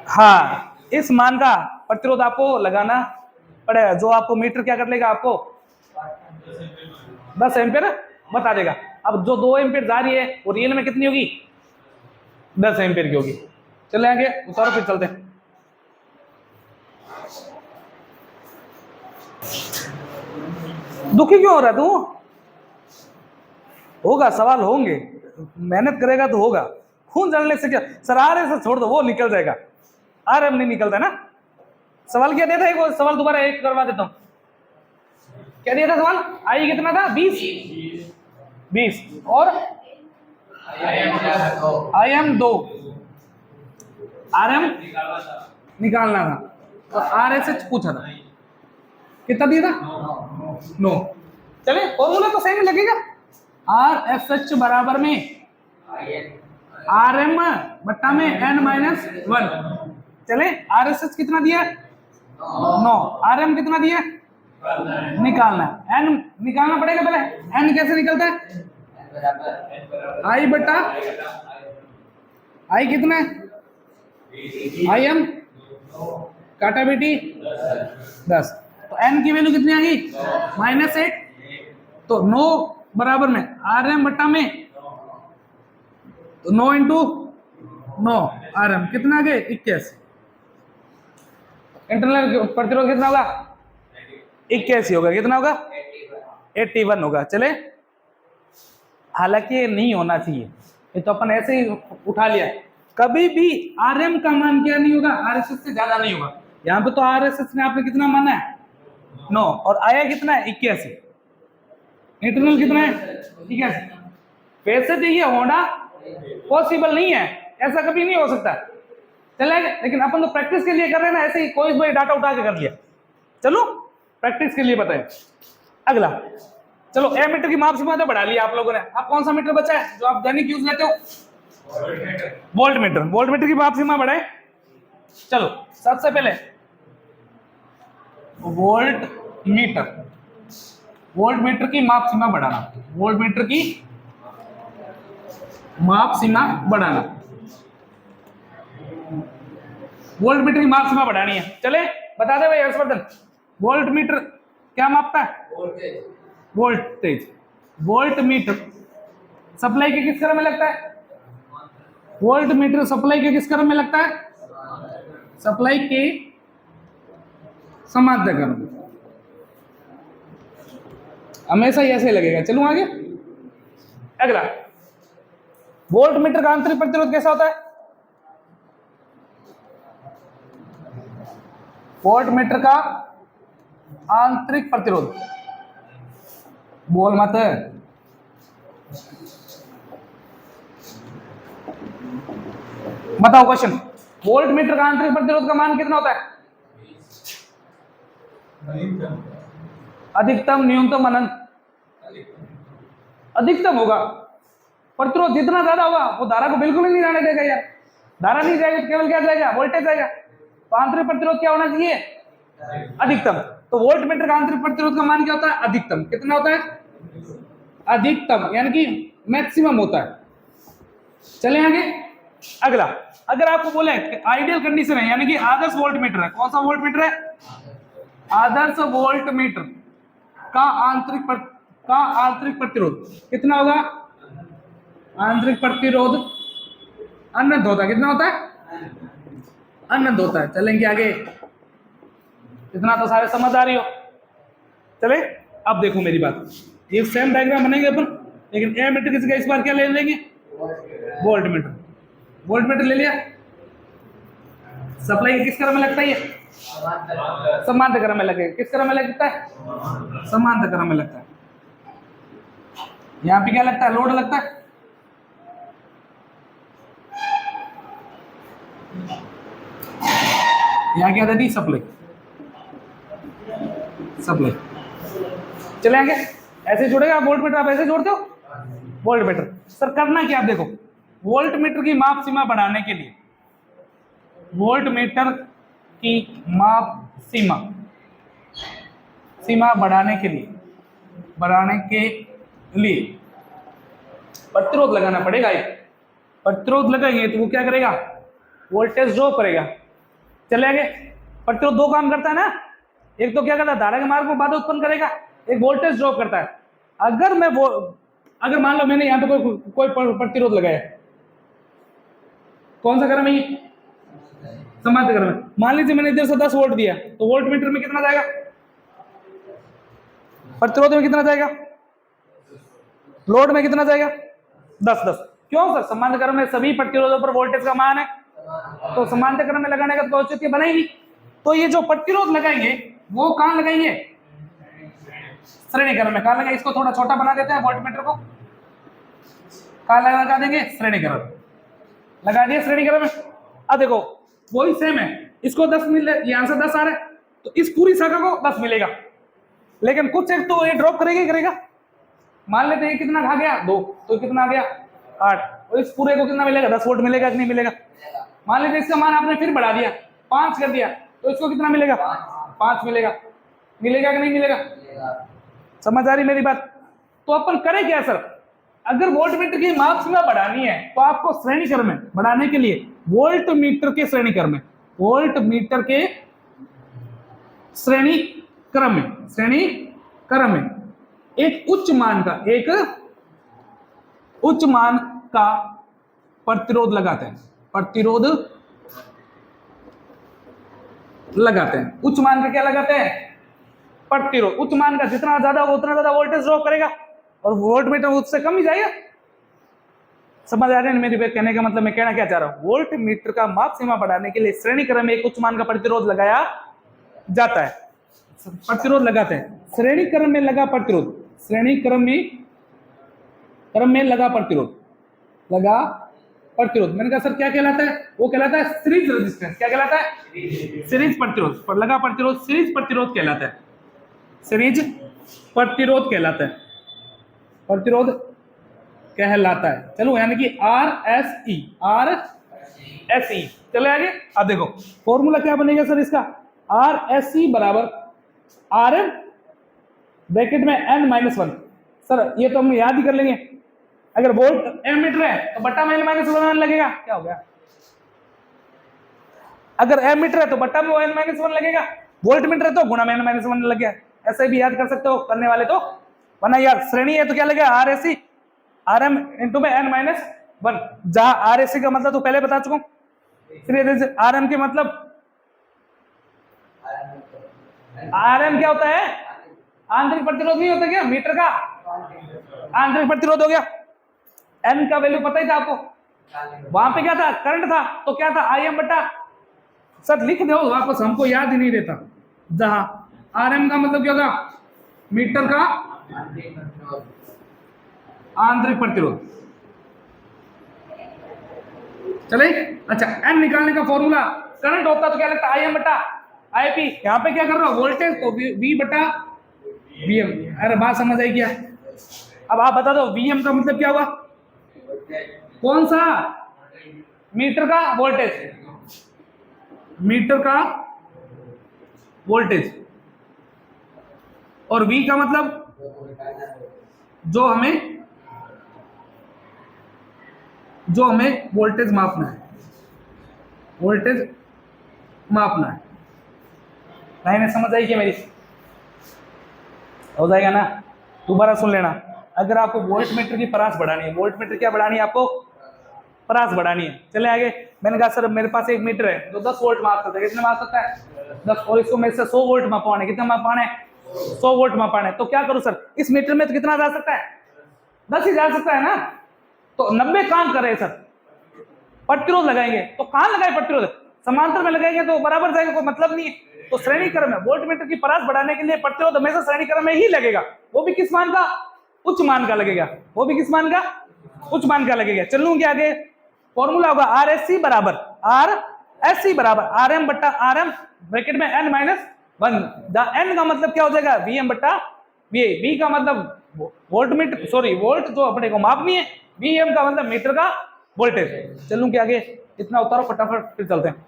[SPEAKER 1] हाँ, इस मान का प्रतिरोध आपको लगाना पड़ेगा, जो आपको मीटर क्या कर लेगा, आपको 10 एम्पियर बता देगा। अब जो 2 एम्पियर जा रही है वो रियल में कितनी होगी, 10 एम्पियर की होगी। चले आगे उतारो, फिर चलते हैं। दुखी क्यों हो रहा है तू? होगा, सवाल होंगे, मेहनत करेगा तो होगा। खून जलने से क्या, सरारे से छोड़ दो, वो निकल जाएगा। आरएम नहीं निकलता ना। सवाल क्या दिया था, एक सवाल दोबारा एक करवा देता हूं। क्या दिया था सवाल? आई कितना था, 20 और आईएम 2, आरएम निकालना था, और आरएसएच पूछा था, कितना दिया था 9। चले फॉर्मूला तो सेम लगेगा, आरएसएच बराबर में आरएम बट्टा में n-1। चले आरएसएच कितना दिया 9, आरएम कितना दिया निकालना है, n निकालना पड़ेगा पहले। n कैसे निकलता है, आई बट्टा आई कितना है, आई एम काटा बेटी 10, तो n की वैल्यू कितनी आ गई -1, तो 9 बराबर में आर एम बट्टा में, तो 9 इंटू 9 आर एम कितना आ गए 21। इंटरनल प्रतिरोध कितना होगा 81 होगा, कितना होगा 81 होगा। चले, हालांकि ये नहीं होना चाहिए, ये तो अपन ऐसे ही उठा लिया। कभी भी आरएम का मान क्या नहीं होगा, आरएसएस से ज्यादा नहीं होगा। यहाँ पे तो आरएसएस ने आपने कितना माना है 9, और आया कितना है 81, इंटरनल कितना है 81। वैसे तो ये होना पॉसिबल नहीं है, ऐसा कभी नहीं हो सकता। चलेगा, लेकिन अपन तो प्रैक्टिस के लिए कर रहे हैं ना, ऐसे ही कोई भी डाटा उठा के कर लिया। चलो प्रैक्टिस के लिए बताएं। अगला चलो, एमीटर की माप सीमा तो बढ़ा लिया आप लोगों ने। अब कौन सा मीटर बचा है जो आप दैनिक यूज लेते हो, वोल्ट मीटर। वोल्ट मीटर की माप सीमा बढ़ाए। चलो सबसे पहले वोल्ट मीटर की माप सीमा बढ़ाना, वोल्ट मीटर की माप सीमा बढ़ाना, वोल्ट मीटर की माप सीमा बढ़ानी है। चले बता दे भाई हर्षवर्धन, वोल्ट मीटर क्या मापता है, वोल्टेज। वोल्ट मीटर सप्लाई के किस क्रम में लगता है, वोल्ट मीटर सप्लाई के किस क्रम में लगता है, सप्लाई के समाध्य क्रम में, हमेशा ही ऐसे लगेगा। चलूं आगे। अगला, वोल्ट मीटर का आंतरिक प्रतिरोध कैसा होता है, वोल्ट मीटर का आंतरिक प्रतिरोध, बोल मत, बताओ क्वेश्चन। वोल्ट मीटर का आंतरिक प्रतिरोध का मान कितना होता है, अधिकतम न्यूनतम अनंत, अधिकतम होगा। प्रतिरोध जितना ज्यादा होगा वो धारा को बिल्कुल ही नहीं जाने देगा यार, धारा नहीं जाएगी तो केवल क्या जाएगा, वोल्टेज जाएगा। तो आंतरिक प्रतिरोध क्या होना चाहिए, अधिकतम। तो वोल्ट मीटर का आंतरिक प्रतिरोध का मान क्या होता है, अधिकतम। कितना होता है, अधिकतम, यानी कि मैक्सिमम होता है। चले आगे। अगला, अगर आपको बोले आइडियल कंडीशन है, यानी कि आदर्श वोल्ट मीटर है, कौन सा वोल्ट मीटर है, आदर्श वोल्ट मीटर का आंतरिक प्रतिरोध कितना होगा, आंतरिक प्रतिरोध अनंत होता है। कितना होता है, अनंत होता है। चलेंगे आगे। इतना तो सारे समझ आ रही हो। चले अब देखो मेरी बात, ये सेम डायग्राम बनेंगे अपन, लेकिन एमीटर की जगह इस बार क्या ले लेंगे, वोल्ट मीटर। वोल्ट मीटर ले लिया। सप्लाई किस क्रम में लगता है, ये समांतर क्रम में लगेगा। किस क्रम में लगता है, समांतर क्रम में लगता है। यहाँ पे क्या लगता है, लोड लगता है। यहाँ क्या देती, सप्लाई। सप्लाई चले आगे, ऐसे जोड़ेगा वोल्ट मीटर, आप ऐसे जोड़ते हो वोल्ट मीटर। सर करना क्या, आप देखो वोल्ट मीटर की माप सीमा बढ़ाने के लिए, वोल्ट मीटर की माप सीमा बढ़ाने के लिए प्रतिरोध लगाना पड़ेगा। प्रतिरोध लगाएंगे तो वो क्या करेगा, वोल्टेज ड्रॉप करेगा। चले आगे, प्रतिरोध दो काम करता है ना, एक तो क्या करता है, धारा के मार्ग में बाधा उत्पन्न करेगा, एक वोल्टेज ड्रॉप करता है। अगर मान लो मैंने यहाँ पे कोई प्रतिरोध लगाया, कौन सा क्रम है ये, समांतर क्रम है। मान लीजिए मैंने इधर से 10 वोल्ट दिया, तो वोल्ट मीटर में कितना जाएगा, प्रतिरोध में कितना जाएगा, लोड में कितना जाएगा, 10। क्यों सर, समांतर क्रम में सभी प्रतिरोधों पर वोल्टेज का मान है, तो समांतर क्रम में लगाने का तो औचित्य बनेगी। तो ये जो प्रतिरोध लगाएंगे वो कहां लगाएंगे, श्रेणी क्रम में। कहां लगाएंगे, इसको थोड़ा छोटा बना देते हैं वोल्ट मीटर को, कहां लगा देंगे, श्रेणी क्रम लगा दिया, श्रेणी क्रम में। अब देखो वही सेम है, इसको 10 मिले, यहां से 10 आ रहा है, तो इस पूरी शाखा को 10 मिलेगा, लेकिन कुछ एक तो ये ड्रॉप करेगा। मान लेते हैं कितना खा गया, 2, तो कितना आ गया 8, और इस पूरे को कितना मिलेगा, 10 वोल्ट मिलेगा कि नहीं मिलेगा। मान लीजिए इसका मान आपने फिर बढ़ा दिया, 5 कर दिया, तो इसको कितना मिलेगा, 5 मिलेगा कि नहीं मिलेगा। समझ आ रही मेरी बात। तो अपन करें क्या सर, अगर वोल्ट मीटर की माप सीमा बढ़ानी है तो आपको श्रेणी क्रम में बढ़ाने के लिए वोल्ट मीटर के श्रेणी क्रम में, वोल्ट मीटर के श्रेणी क्रम में एक उच्च मान का प्रतिरोध लगाते हैं, उच्च मान का क्या लगाते हैं, प्रतिरोध। उच्च मान का जितना ज्यादा उतना ज्यादा वोल्टेज ड्रॉप करेगा, और वोल्ट मीटर उससे कम ही जाएगा। समझ आ रहे हैं मेरी बात, कहने का मतलब मैं कहना क्या चाह रहा हूं, वोल्ट मीटर का माप सीमा बढ़ाने के लिए श्रेणी क्रम में एक उच्च मान का प्रतिरोध लगाया जाता है, प्रतिरोध लगाते हैं। श्रेणी क्रम में लगा प्रतिरोध, श्रेणी क्रम में लगा प्रतिरोध मैंने कहा सर क्या कहलाता है, वो कहलाता है सीरीज रेजिस्टेंस। क्या कहलाता है, सीरीज प्रतिरोध। पर लगा प्रतिरोध सीरीज प्रतिरोध कहलाता है, सीरीज प्रतिरोध कहलाता है। चलो यानी कि RSE। चले आगे, अब देखो फॉर्मूला क्या बनेगा सर इसका, RSE बराबर RM ब्रैकेट में n-1। सर ये तो हम याद ही कर लेंगे, अगर वोल्ट एमीटर है तो बट्टा में n-1 लगेगा। क्या हो गया, अगर एमीटर है तो बट्टा में n-1 लगेगा, वोल्ट मीटर है तो गुणा में n-1 लग गया। ऐसे भी याद कर सकते हो करने वाले तो, वरना यार श्रेणी है तो क्या लगेगा, RSE RM इंटू में n-1। जहां RSE का मतलब तो पहले बता चुका हूं, RM के मतलब RM क्या होता है, आंतरिक प्रतिरोध नहीं होता क्या, मीटर का आंतरिक प्रतिरोध हो गया। n का वैल्यू पता ही था आपको, वहां पे क्या था, करंट था, तो क्या था Im बटा, सर लिख दो वापस, हमको याद ही नहीं रहता। जहां RM का मतलब क्या होगा, मीटर का आंतरिक प्रतिरोध। चले, अच्छा n निकालने का फॉर्मूला, करंट होता तो क्या लगता है Im बटा IP। यहाँ पे क्या कर रहा हूं, वोल्टेज तो V बटा Vm। अरे बात समझ आई क्या, अब आप बता दो Vm का मतलब क्या हुआ, कौन सा, मीटर का वोल्टेज, और V का मतलब जो हमें वोल्टेज मापना है। लाइनें समझ आई क्या मेरी, हो जाएगा ना, दोबारा सुन लेना। अगर आपको वोल्ट मीटर की परास बढ़ानी है, वोल्ट मीटर क्या बढ़ानी है आपको, परास बढ़ानी है। चले आगे। मैंने कहा सर मेरे पास एक मीटर है जो 10 वोल्ट माप सकता है, कितने माप सकता है 10, और इसको मेरे से 100 वोल्ट मापाना है, कितना मापाना है 100 वोल्ट मापाना है। तो क्या करूं सर, इस मीटर में तो कितना जा सकता है 10 ही जा सकता है ना, तो 90 काम कर रहे हैं सर, प्रतिरोध लगाएंगे। तो कहां लगाए प्रतिरोध, समांतर में लगाएंगे तो बराबर जाएगा, कोई मतलब नहीं है। तो श्रेणी क्रम में वोल्टमीटर की परास बढ़ाने के लिए प्रतिरोध हमेशा श्रेणी क्रम में ही लगेगा, वो भी किस मान का, उच्च मान का लगेगा, वो भी किस मान का, उच्च मान का लगेगा। चलूंगे आगे। फॉर्मूला होगा आर एस सी बराबर आर एम बट्टा आर एम ब्रैकेट में n माइनस 1, n का मतलब क्या हो जाएगा वी एम बट्टा वी ए, वी का मतलब वोल्टमीटर, सॉरी वोल्ट जो अपने को मापनी है, वी एम का मतलब मीटर का वोल्टेज। चलूं क्या आगे, इतना उतारो फटाफट फिर चलते हैं।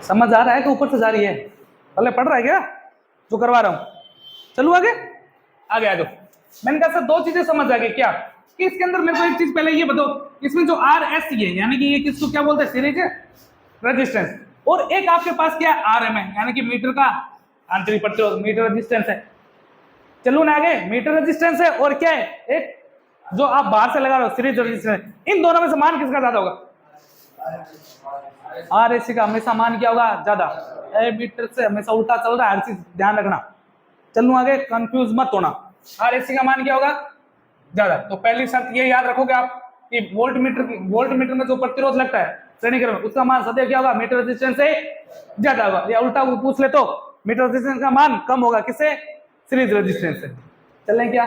[SPEAKER 1] समझ आ रहा है कि ऊपर से जा रही है, पहले पढ़ रहा है क्या जो करवा रहा हूं। चलू आगे आगे आ जाओ। मैंने कहा सर दो चीजें समझ आ गई क्या, कि इसके अंदर मेरे को एक चीज पहले ये बताओ, इसमें जो आर एस है यानी कि ये किसको क्या बोलते हैं सीरीज रेजिस्टेंस, और एक आपके पास क्या है आर एम है यानी कि मीटर का आंतरिक प्रतिरोध, मीटर रेजिस्टेंस है। चलो ना आगे, मीटर रेजिस्टेंस है और क्या है एक जो आप बाहर से लगा रहे हो सीरीज रेजिस्टेंस, इन दोनों में से मान किसका ज्यादा होगा, आर एस सी का हमेशा मान क्या होगा ज्यादा, मीटर से हमेशा उल्टा चल रहा है हर चीज ध्यान रखना। चलू आगे, कंफ्यूज मत होना, आर एस सी का मान क्या होगा ज्यादा। तो पहली शर्त ये याद रखोगे आप कि वोल्टमीटर में जो प्रतिरोध लगता है श्रेणी क्रम में उसका मान सदैव क्या होगा मीटर रेजिस्टेंस से ज्यादा होगा, या उल्टा पूछ ले तो मीटर रेजिस्टेंस का मान कम होगा किससे, सीरीज रेजिस्टेंस से। चल रहे क्या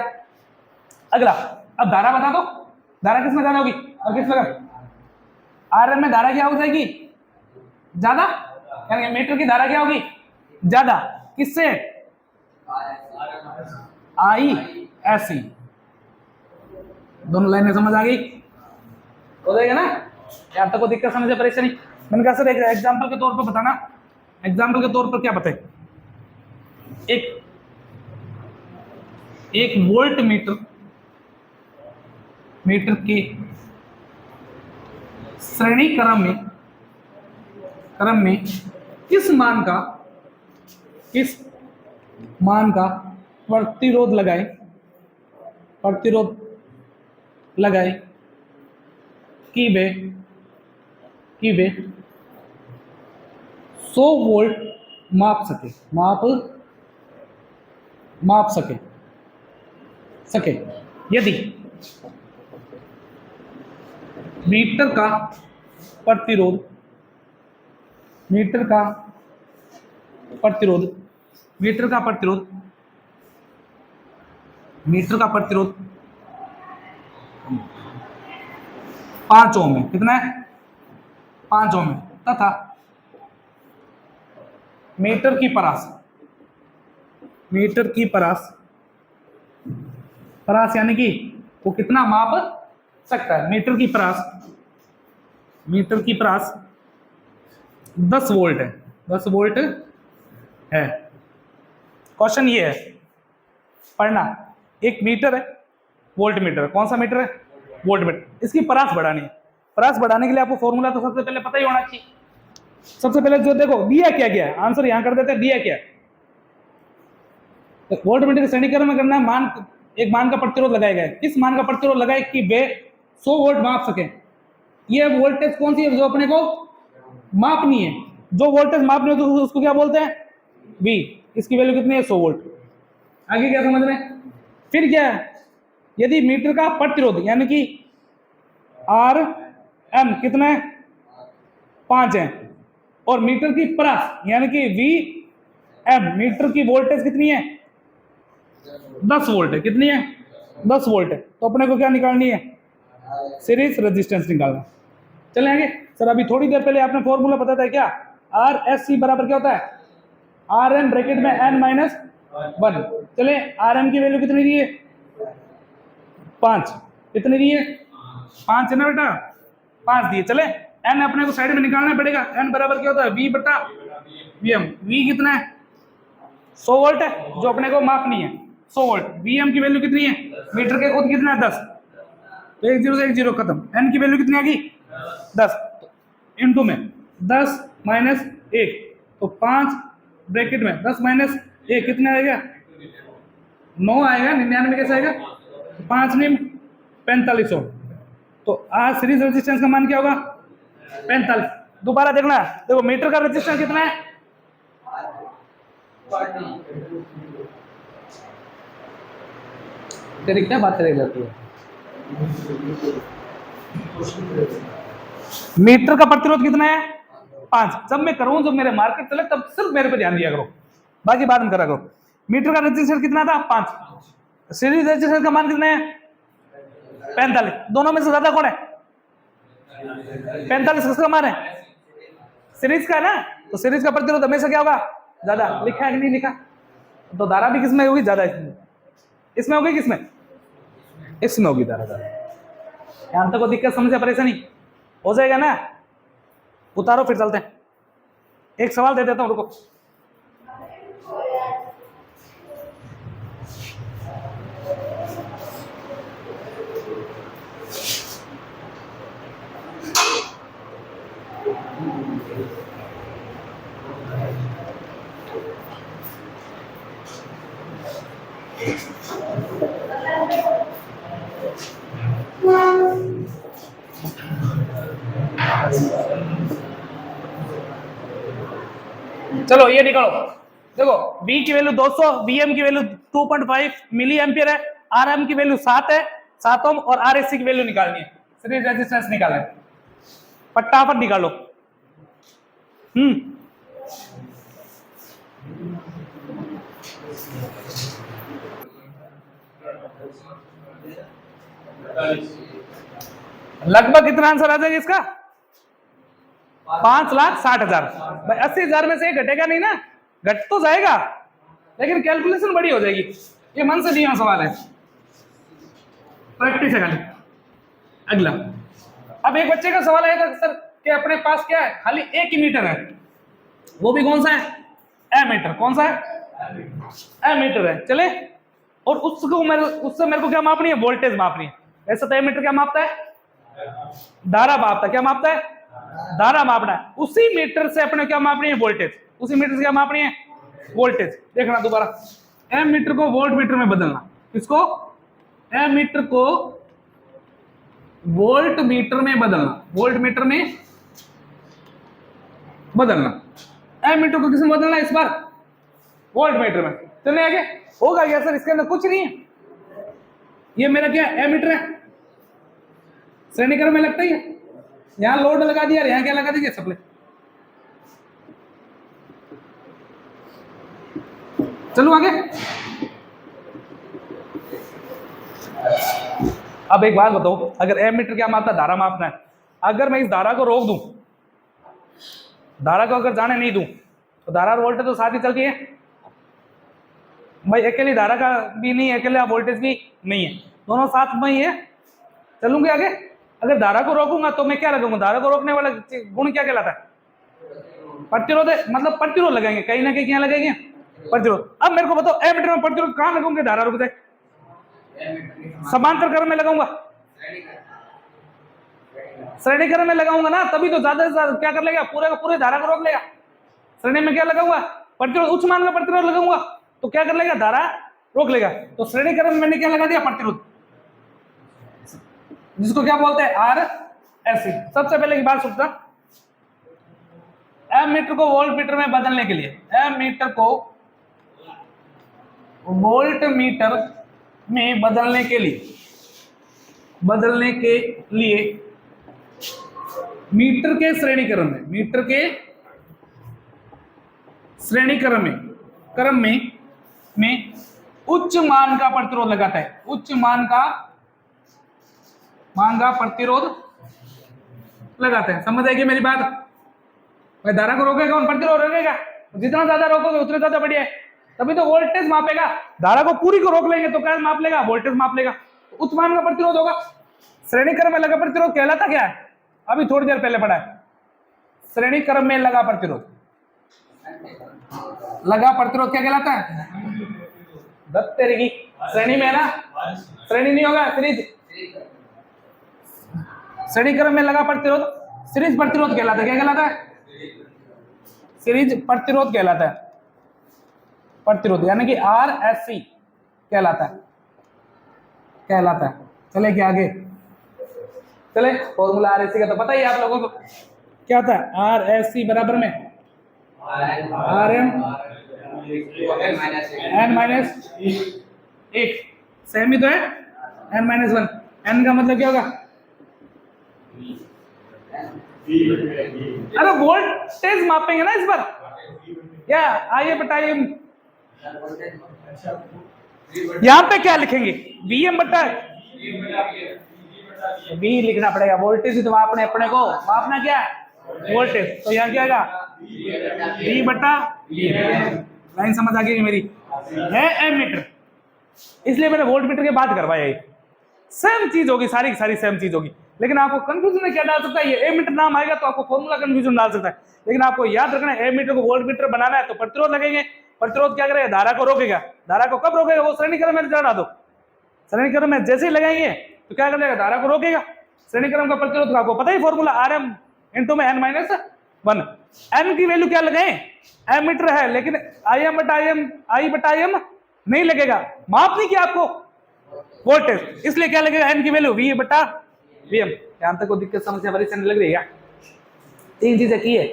[SPEAKER 1] अगला, अब धारा बता दो, धारा किसमें ज्यादा होगी और किसमें कम, आर एम में धारा क्या हो जाएगी ज्यादा, यानी मीटर की धारा क्या होगी ज्यादा, किससे आई एस सी। दोनों लाइनें समझ आ गई, हो जाएगा ना, यहाँ तक को दिक्कत समझे परेशानी। मैंने कहा सर एक एग्जांपल के तौर पर बताना, एग्जांपल के तौर पर क्या बताए, एक वोल्ट मीटर के श्रेणी क्रम में किस मान का प्रतिरोध लगाए कि वे 100 वोल्ट माप सके यदि मीटर का प्रतिरोध मीटर का प्रतिरोध 5 ओम है, कितना है 5 ओम है, तथा मीटर की परास यानी कि वो कितना माप सकता है, मीटर की परास 10 वोल्ट है। क्वेश्चन ये है पढ़ना, एक मीटर है वोल्टमीटर, कौन सा मीटर है वोल्टमीटर, इसकी परास बढ़ानी है। परास बढ़ाने के लिए आपको फॉर्मूला तो सबसे पहले पता ही होना चाहिए। सबसे पहले जो देखो दिया क्या गया है, आंसर यहां कर देते हैं, दिया क्या है तो वोल्टमीटर के श्रेणी क्रम में करना है, एक मान का प्रतिरोध लगाया गया है, किस मान का प्रतिरोध लगाए कि वे 100 वोल्ट माप सके। ये वोल्टेज कौन सी है जो अपने को मापनी है, जो वोल्टेज मापनी है तो उसको क्या बोलते हैं V, इसकी वैल्यू कितनी है 100 वोल्ट। आगे क्या समझ में, फिर क्या है, यदि मीटर का प्रतिरोध यानी कि आर एम कितना है 5 है, और मीटर की परास यानी कि वी एम, मीटर की वोल्टेज कितनी है 10 वोल्ट है, कितनी है 10 वोल्ट है, तो अपने को क्या निकालनी है सीरीज रेजिस्टेंस निकालना। चले आगे सर, अभी थोड़ी देर पहले आपने फॉर्मूला बताया था क्या, आर एस सी बराबर क्या होता है आर एम ब्रैकेट में n माइनस 1। चले आर एम की वैल्यू कितनी दी है 5, कितनी दी है 5 है ना बेटा, 5 दिए। चले n अपने को साइड में निकालना पड़ेगा, n बराबर क्या होता है V बटा Vm, V कितना है 100 वोल्ट है जो अपने को मापनी है 100 वोल्ट, Vm की वैल्यू कितनी है मीटर के खुद कितना है 10, तो 1 0 से 1 0 खत्म, n की वैल्यू कितनी आ गई 10, इनटू में 10 माइनस 1 तो 5 ब्रैकेट में 10 माइनस 1 कितना आएगा 9 आएगा, 99 कैसे आएगा? 5 निम 4500। तो आज सीरीज रेजिस्टेंस का मान क्या होगा? 45। दोबारा देखना, देखो मीटर का रेजिस्टेंस कितना है? तेरी क्या बात करेगी जाती है? मीटर का प्रतिरोध कितना है? 5। जब मैं करूं, जब मेरे मार्केट चले, तब सिर्फ मेरे पे ध्यान दिया करो, बाकी बाद में करा करो। मीटर का रेजिस्टेंस कितना था? 5। सीरीज रेजिस्टेंस का मान कितना है? 45। दोनों में से ज्यादा कौन है? 45 किसका मान है? सीरीज का है ना, तो सीरीज का प्रतिरोध हमेशा क्या होगा? ज्यादा। लिखा है कि नहीं लिखा? तो धारा भी किसमें होगी? ज्यादा। इसमें होगी, किसमें? इसमें होगी धारा ज्यादा। यहां तक को दिक्कत, समस्या, परेशानी हो जाएगा ना? उतारो, फिर चलते हैं। एक सवाल दे देता हूं, रुको। चलो ये निकालो। देखो V की वैल्यू 200, Vm की वैल्यू 2.5 मिली एम्पियर है, Rm की वैल्यू 7 है, 7 ओम, और Rac की वैल्यू निकालनी है। सीरीज रेजिस्टेंस निकालना है, फटाफट निकालो। लगभग कितना आंसर आ जाएगा इसका? 5,60,000। भाई 80,000 में से घटेगा नहीं ना? घट तो जाएगा, लेकिन कैलकुलेशन बड़ी हो जाएगी। ये मन से दिया सवाल है, प्रैक्टिस है खाली। अगला, अब एक बच्चे का सवाल आएगा सर कि अपने पास क्या है? खाली एक ही मीटर है, वो भी कौन सा है? एमीटर। कौन सा है? एमीटर है। चले, और उससे मेरे को क्या मापनी है? वोल्टेज मापनी है। ऐसा तो एमीटर क्या मापता है? धारा मापता है। क्या मापता है? धारा मापना है। उसी मीटर से अपने क्या मापनी है? वोल्टेज। उसी मीटर से क्या मापनी है? वोल्टेज। देखना दोबारा, एम मीटर को वोल्ट मीटर में बदलना। किसको? एम मीटर को वोल्ट मीटर में बदलना। वोल्ट मीटर में बदलना। एम मीटर को किसमें बदलना इस बार? वोल्ट मीटर में। चलने आगे। होगा क्या सर? इसके अंदर कुछ नहीं है। ये मेरा क्या है? एम मीटर है, श्रेणी क्रम में लगता ही है। यहां लोड लगा दिया, यहां क्या लगा दीजिए? सप्लाई। चलो आगे। अब एक बात बताओ, अगर एमीटर क्या मापता है? धारा मापना है। अगर मैं इस धारा को रोक दूं, धारा को अगर जाने नहीं दूं, तो धारा और वोल्टेज तो साथ ही चलती है भाई। अकेली धारा का भी नहीं, अकेला वोल्टेज भी नहीं है, दोनों साथ में ही है। चलूंगे आगे। अगर धारा को रोकूंगा तो मैं क्या लगाऊंगा? धारा को रोकने वाला गुण क्या कहलाता है? प्रतिरोध है। मतलब प्रतिरोध लगाएंगे, कहीं ना कहीं क्या लगेंगे? प्रतिरोध। अब मेरे को बताओ, एमीटर में प्रतिरोध कहां लगाऊंगे? धारा रुक जाए, समांतर क्रम में लगाऊंगा, श्रेणी क्रम में लगाऊंगा ना, तभी तो ज्यादा से ज्यादा क्या कर लेगा? पूरे का पूरे धारा को रोक लेगा। श्रेणी में क्या लगाऊंगा? प्रतिरोध। उच्च मान का प्रतिरोध लगाऊंगा तो क्या कर लेगा? धारा रोक लेगा। तो श्रेणी क्रम में मैंने क्या लगा दिया? प्रतिरोध, जिसको क्या बोलते हैं? R S C. सबसे पहले की बात सुनता, एम मीटर को वोल्ट मीटर में बदलने के लिए, एम मीटर को वोल्ट मीटर में बदलने के लिए मीटर के श्रेणी क्रम में, मीटर के श्रेणी क्रम में उच्च मान का प्रतिरोध लगाता है। उच्च मान का प्रतिरोध लगाते हैं। समझ आएगी मेरी बात? भाई धारा को रोकेगा और प्रतिरोध रोकेगा, जितना ज्यादा रोकोगे उतना ज्यादा बढ़िया है। तभी तो वोल्टेज मापेगा। धारा को पूरी को रोक लेंगे तो क्या माप लेगा? वोल्टेज माप लेगा। उच्च मान का प्रतिरोध होगा। श्रेणी क्रम में लगा प्रतिरोध कहलाता क्या है? अभी थोड़ी देर पहले पढ़ा है। श्रेणी क्रम में लगा प्रतिरोध, लगा प्रतिरोध क्या कहलाता है? दत्त तेरी श्रेणी में है ना, श्रेणी नहीं होगा, सीरीज। श्रेणी क्रम में लगा प्रतिरोध सीरीज प्रतिरोध कहलाता है। क्या कहलाता है? सीरीज प्रतिरोध कहलाता है। प्रतिरोध यानी कि आर एस सी, कहलाता है, कहलाता है। चले क्या आगे चले, फॉर्मूला RSC का तो पता ही है आप लोगों को, क्या होता है RSC बराबर में RM n-1, सेम ही तो है n-1। n का मतलब क्या होगा, अरे वोल्टेज मापेंगे ना इस बार, क्या IM/IM, यहां पे क्या लिखेंगे VM/V लिखना पड़ेगा, वोल्टेज ही तो मापने अपने को, मापना क्या है वोल्टेज, तो यहाँ क्या आएगा V/V। लाइन समझ आ गई मेरी, है एमीटर, इसलिए मैंने वोल्ट मीटर के बात करवाया, ये सेम चीज होगी, सारी की सारी सेम चीज होगी, लेकिन आपको कंफ्यूजन में क्या डाल सकता है, ये एमीटर नाम आएगा तो आपको फॉर्मूला कंफ्यूजन डाल सकता है, लेकिन आपको याद रखना है एमीटर को वोल्ट मीटर बनाना है तो प्रतिरोध लगेंगे, प्रतिरोध क्या करेगा, धारा को रोकेगा, धारा को कब रोकेगा, वो श्रेणी क्रम में चढ़ा दो, श्रेणी क्रम में जैसे ही लगाएंगे तो क्या करेगा, धारा को रोकेगा, श्रेणी क्रम का प्रतिरोध आपको पता ही फॉर्मूला RM इंटू में n-1, n की वैल्यू क्या लगाए, एमीटर है लेकिन I/M नहीं लगेगा, माप नहीं किया आपको वोल्टेज, इसलिए क्या लगेगा n की वैल्यू V/VM। यहां तक को दिक्कत समस्या परेशानी लग रही है, तीन चीजें की है,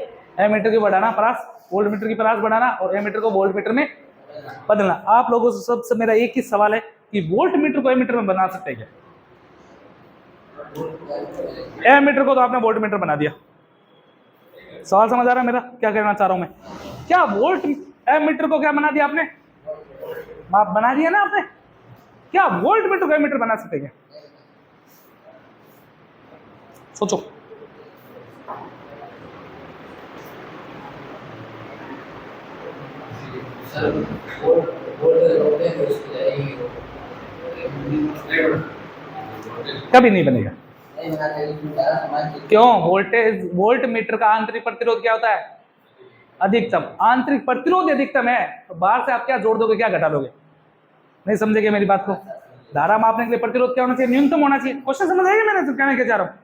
[SPEAKER 1] एमीटर की बढ़ाना परास, वोल्ट मीटर की परास बढ़ाना और एमीटर को वोल्ट मीटर में बदलना। आप लोगों से सबसे मेरा एक ही सवाल है कि वोल्ट मीटर को एमीटर में बना सकते हैं क्या, एमीटर को तो आपने वोल्ट मीटर बना दिया, सवाल समझ आ रहा है मेरा क्या कहना चाह रहा हूं मैं, क्या वोल्ट एमीटर को क्या बना दिया आपने, माप बना दिया ना आपने, क्या वोल्ट मीटर को एमीटर बना सकते हैं, सोचो। कभी नहीं बनेगा, क्यों, वोल्टेज वोल्ट मीटर का आंतरिक प्रतिरोध क्या होता है, अधिकतम, आंतरिक प्रतिरोध अधिकतम है, तो बाहर से आप क्या जोड़ दोगे, क्या घटा लोगे, नहीं समझेंगे मेरी बात को, धारा मापने के लिए प्रतिरोध क्या होना चाहिए, न्यूनतम होना चाहिए, क्वेश्चन समझ आएगा मैंने तो कहने क्या चाह रहा हूं,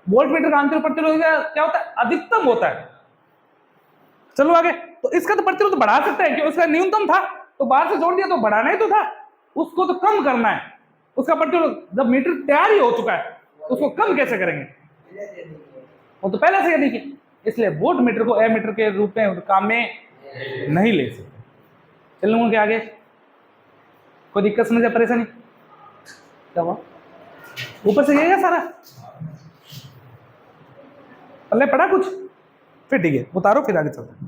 [SPEAKER 1] वोल्ट मीटर का आंतरिक प्रतिरोध क्या होता है, अधिकतम होता है। चलो आगे, तो इसका तो प्रतिरोध बढ़ा सकते हैं, क्यों, उसका न्यूनतम था तो बाहर से जोड़ दिया तो बढ़ाना ही तो था, उसको तो कम करना है, उसका प्रतिरोध जब मीटर तैयार ही हो चुका है तो उसको कम कैसे करेंगे, वो तो पहले से ही देखिए, इसलिए वोल्ट मीटर को एमीटर के रूप में काम में नहीं ले सकते। चलूंगा क्या आगे, कोई दिक्कत समझ परेशानी, क्या हुआ ऊपर से गएगा सारा, पल्ले पड़ा कुछ, फिर ठीक है उतारो, फिर आगे चलते हैं।